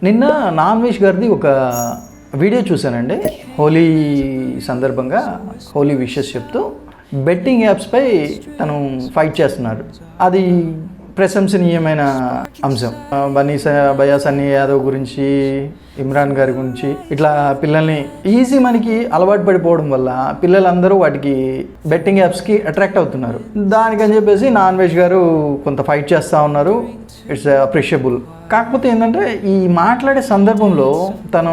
నిన్న నాన్వేష్ గారిది ఒక వీడియో చూశానండి. హోలీ సందర్భంగా హోలీ విషెస్ చెప్తూ బెట్టింగ్ యాప్స్పై తను ఫైట్ చేస్తున్నారు. అది ప్రశంసనీయమైన అంశం. భయా సన్నీ యాదవ్ గురించి, ఇమ్రాన్ గారి గురించి ఇట్లా పిల్లల్ని ఈజీ మనకి అలవాటు పడిపోవడం వల్ల పిల్లలందరూ వాటికి బెట్టింగ్ యాప్స్కి అట్రాక్ట్ అవుతున్నారు. దానికని చెప్పేసి నాన్వేష్ గారు కొంత ఫైట్ చేస్తూ ఉన్నారు. It's appreciable. కాకపోతే ఏంటంటే ఈ మాట్లాడే సందర్భంలో తన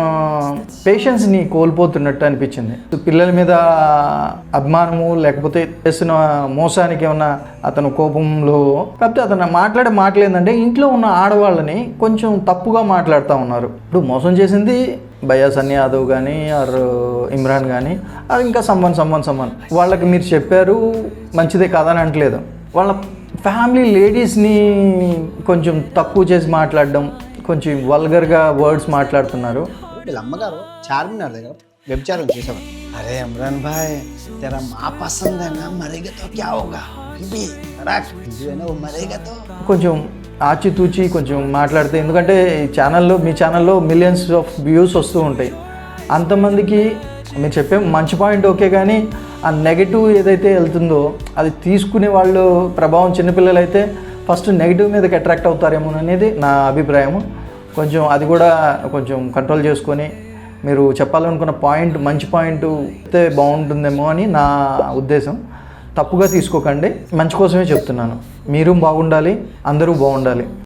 పేషెన్స్ని కోల్పోతున్నట్టు అనిపించింది. పిల్లల మీద అభిమానము లేకపోతే చేస్తున్న మోసానికి ఏమన్నా అతను కోపంలో, కాకపోతే అతను మాట్లాడే మాటలు ఏంటంటే ఇంట్లో ఉన్న ఆడవాళ్ళని కొంచెం తప్పుగా మాట్లాడుతూ ఉన్నారు. ఇప్పుడు మోసం చేసింది భయా సన్నీ యాదవ్ కానీ ఆర్ ఇమ్రాన్ కానీ, అది ఇంకా సమ్మన్ వాళ్ళకి మీరు చెప్పారు మంచిదే కాదని అంటలేదు. వాళ్ళ ఫ్యామిలీ లేడీస్ని కొంచెం తక్కువ చేసి మాట్లాడడం, కొంచెం వల్గర్గా వర్డ్స్ మాట్లాడుతున్నారు. వీళ్ళ అమ్మగారు చార్మినార్ దగ్గర వ్యభిచారం చేసేవారు. అరే ఇమ్రాన్ భాయ్ తెరా మా పసంద్ హై నా మరేగాతో క్యా హోగా బీబీ రాక్ హిందూనా ఓ మరేగాతో కొంచెం ఆచితూచి కొంచెం మాట్లాడితే, ఎందుకంటే మీ ఛానల్లో మిలియన్స్ ఆఫ్ వ్యూస్ వస్తూ ఉంటాయి. అంతమందికి మీరు చెప్పే మంచి పాయింట్ ఓకే, కానీ ఆ నెగిటివ్ ఏదైతే వెళ్తుందో అది తీసుకునే వాళ్ళు ప్రభావం చిన్నపిల్లలు అయితే ఫస్ట్ నెగిటివ్ మీదకి అట్రాక్ట్ అవుతారేమో అనేది నా అభిప్రాయము. కొంచెం అది కూడా కొంచెం కంట్రోల్ చేసుకొని మీరు చెప్పాలనుకున్న పాయింట్ మంచి పాయింట్ అయితే బాగుంటుందేమో అని నా ఉద్దేశం. తప్పుగా తీసుకోకండి, మంచి కోసమే చెప్తున్నాను. మీరు బాగుండాలి, అందరూ బాగుండాలి.